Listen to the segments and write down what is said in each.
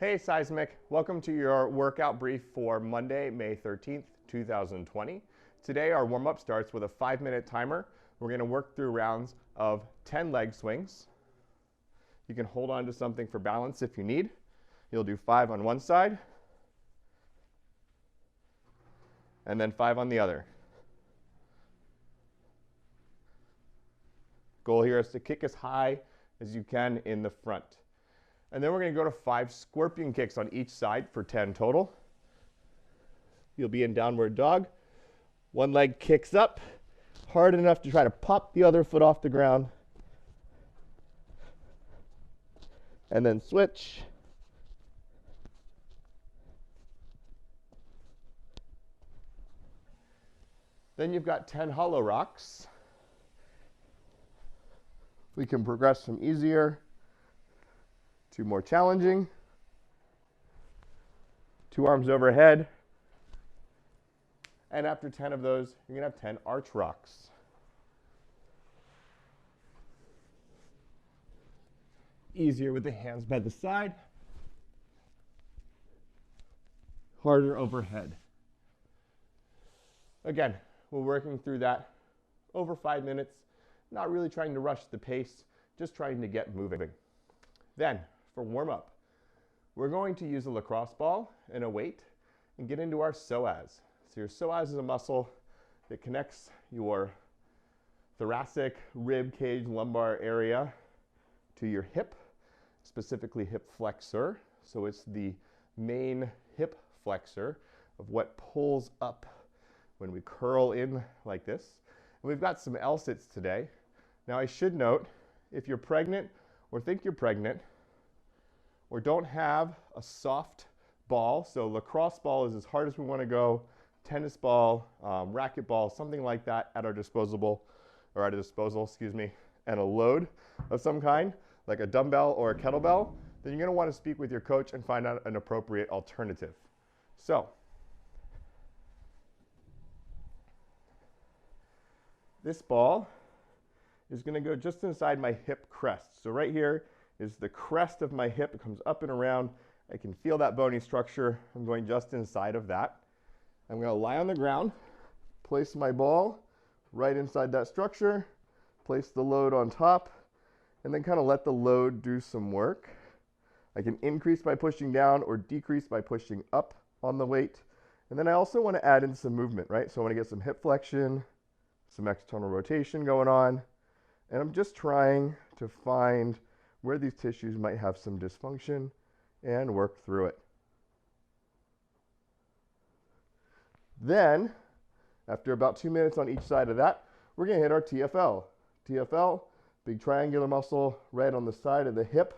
Hey Seismic, welcome to your workout brief for Monday, May 13th, 2020. Today our warm-up starts with a 5-minute timer. We're going to work through rounds of 10 leg swings. You can hold on to something for balance if you need. You'll do 5 on one side and then 5 on the other. Goal here is to kick as high as you can in the front. And then we're going to go to 5 scorpion kicks on each side for 10 total. You'll be in downward dog. One leg kicks up hard enough to try to pop the other foot off the ground. And then switch. Then you've got 10 hollow rocks. We can progress from easier to more challenging. 2 arms overhead. And after 10 of those, you're going to have 10 arch rocks. Easier with the hands by the side. Harder overhead. Again, we're working through that over 5 minutes, not really trying to rush the pace, just trying to get moving. Then, for warm-up, we're going to use a lacrosse ball and a weight and get into our psoas. So your psoas is a muscle that connects your thoracic, rib cage, lumbar area to your hip, specifically hip flexor. So it's the main hip flexor of what pulls up when we curl in like this. And we've got some L-sits today. Now I should note, if you're pregnant or think you're pregnant or don't have a soft ball, so lacrosse ball is as hard as we want to go, tennis ball, racket ball, something like that at our disposal, and a load of some kind, like a dumbbell or a kettlebell, then you're going to want to speak with your coach and find out an appropriate alternative. So, this ball is going to go just inside my hip crest. So right here is the crest of my hip. It comes up and around. I can feel that bony structure. I'm going just inside of that. I'm going to lie on the ground, place my ball right inside that structure, place the load on top, and then kind of let the load do some work. I can increase by pushing down or decrease by pushing up on the weight. And then I also want to add in some movement, right? So I want to get some hip flexion, some external rotation going on. And I'm just trying to find where these tissues might have some dysfunction and work through it. Then, after about 2 minutes on each side of that, we're going to hit our TFL. TFL, big triangular muscle right on the side of the hip,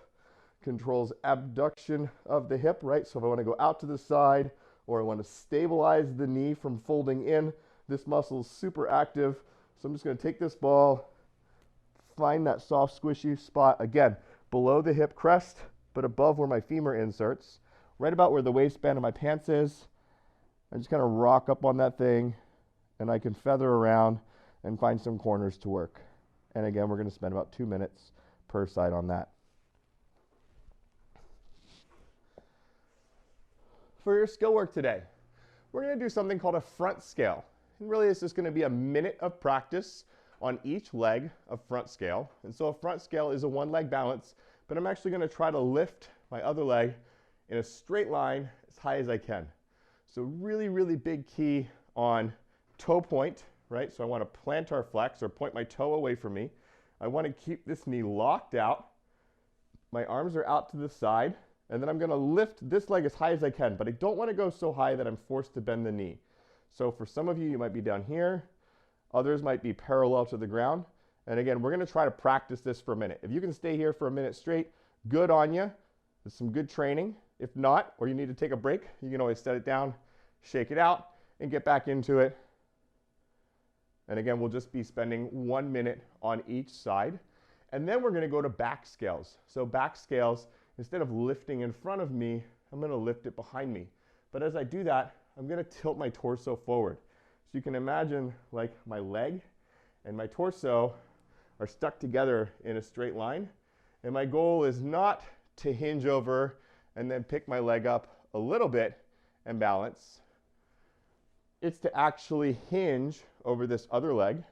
controls abduction of the hip, right? So if I want to go out to the side or I want to stabilize the knee from folding in, this muscle is super active. So I'm just going to take this ball, find that soft, squishy spot, again, below the hip crest, but above where my femur inserts, right about where the waistband of my pants is. I just kind of rock up on that thing, and I can feather around and find some corners to work. And again, we're going to spend about 2 minutes per side on that. For your skill work today, we're going to do something called a front scale. And really, it's just going to be a minute of practice on each leg of front scale. And so a front scale is a 1-leg balance, but I'm actually going to try to lift my other leg in a straight line as high as I can. So really, really big key on toe point, right? So I want to plantar flex or point my toe away from me. I want to keep this knee locked out. My arms are out to the side, and then I'm going to lift this leg as high as I can, but I don't want to go so high that I'm forced to bend the knee. So for some of you, you might be down here. Others might be parallel to the ground. And again, we're going to try to practice this for a minute. If you can stay here for a minute straight, good on you. There's some good training. If not, or you need to take a break, you can always set it down, shake it out, and get back into it. And again, we'll just be spending 1 minute on each side. And then we're going to go to back scales. So back scales, instead of lifting in front of me, I'm going to lift it behind me. But as I do that, I'm going to tilt my torso forward. So you can imagine like my leg and my torso are stuck together in a straight line. And my goal is not to hinge over and then pick my leg up a little bit and balance. It's to actually hinge over this other leg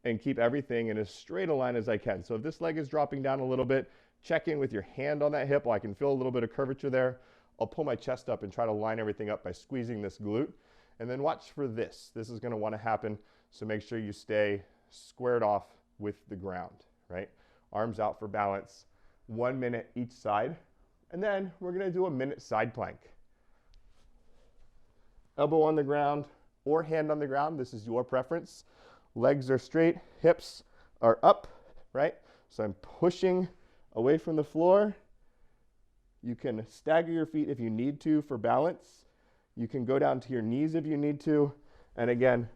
and keep everything in as straight a line as I can. So if this leg is dropping down a little bit, check in with your hand on that hip. I can feel a little bit of curvature there. I'll pull my chest up and try to line everything up by squeezing this glute. And then watch for this. This is going to want to happen, so make sure you stay squared off with the ground, right? Arms out for balance, 1 minute each side. And then we're going to do a minute side plank. Elbow on the ground or hand on the ground. This is your preference. Legs are straight, hips are up, right? So I'm pushing away from the floor. You can stagger your feet if you need to for balance. You can go down to your knees if you need to. And again,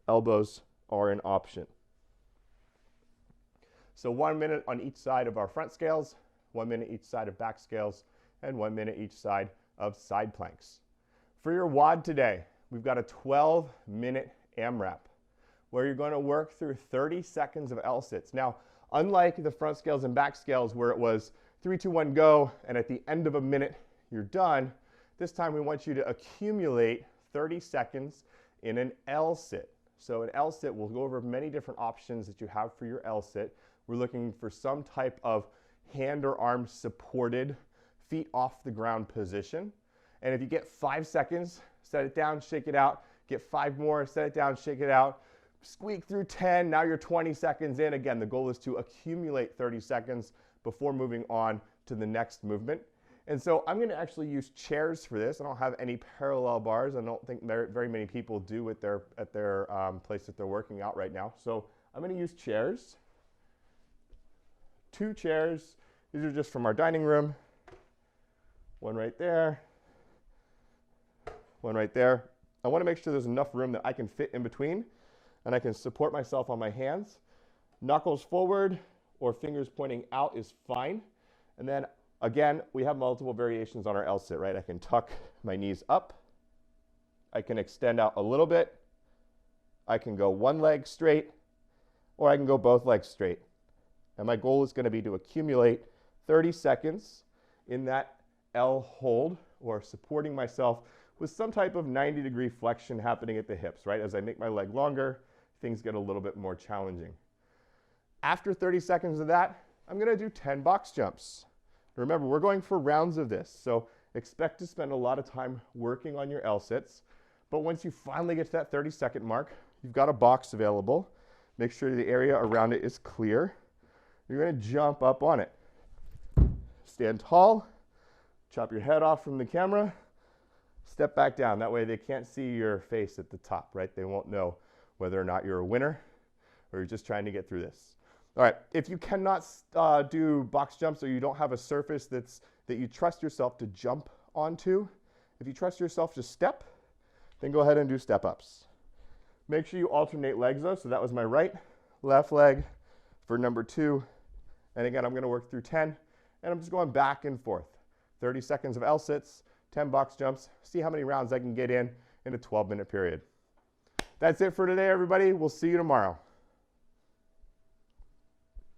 elbows are an option. So 1 minute on each side of our front scales, 1 minute each side of back scales, and 1 minute each side of side planks. For your WOD today, we've got a 12-minute AMRAP where you're going to work through 30 seconds of L-sits. Now, unlike the front scales and back scales where it was 3, 2, 1, go, and at the end of a minute, you're done, this time we want you to accumulate 30 seconds in an L-sit. So an L-sit, we'll go over many different options that you have for your L-sit. We're looking for some type of hand or arm supported, feet off the ground position. And if you get 5 seconds, set it down, shake it out. Get 5 more, set it down, shake it out. Squeak through 10, now you're 20 seconds in. Again, the goal is to accumulate 30 seconds before moving on to the next movement. And so I'm going to actually use chairs for this. I don't have any parallel bars. I don't think very many people do at their place that they're working out right now. So I'm going to use chairs. 2 chairs. These are just from our dining room. One right there. One right there. I want to make sure there's enough room that I can fit in between and I can support myself on my hands. Knuckles forward or fingers pointing out is fine. And then again, we have multiple variations on our L-sit, right? I can tuck my knees up. I can extend out a little bit. I can go one leg straight, or I can go both legs straight. And my goal is going to be to accumulate 30 seconds in that L hold, or supporting myself with some type of 90-degree flexion happening at the hips, right? As I make my leg longer, things get a little bit more challenging. After 30 seconds of that, I'm going to do 10 box jumps. Remember, we're going for rounds of this, so expect to spend a lot of time working on your L-sits. But once you finally get to that 30-second mark, you've got a box available. Make sure the area around it is clear. You're going to jump up on it. Stand tall, chop your head off from the camera, step back down. That way they can't see your face at the top, right? They won't know whether or not you're a winner or you're just trying to get through this. All right, if you cannot do box jumps or you don't have a surface that you trust yourself to jump onto, if you trust yourself to step, then go ahead and do step ups. Make sure you alternate legs though. So that was my right, left leg for number 2. And again, I'm going to work through 10 and I'm just going back and forth. 30 seconds of L-sits, 10 box jumps, see how many rounds I can get in a 12-minute period. That's it for today, everybody. We'll see you tomorrow.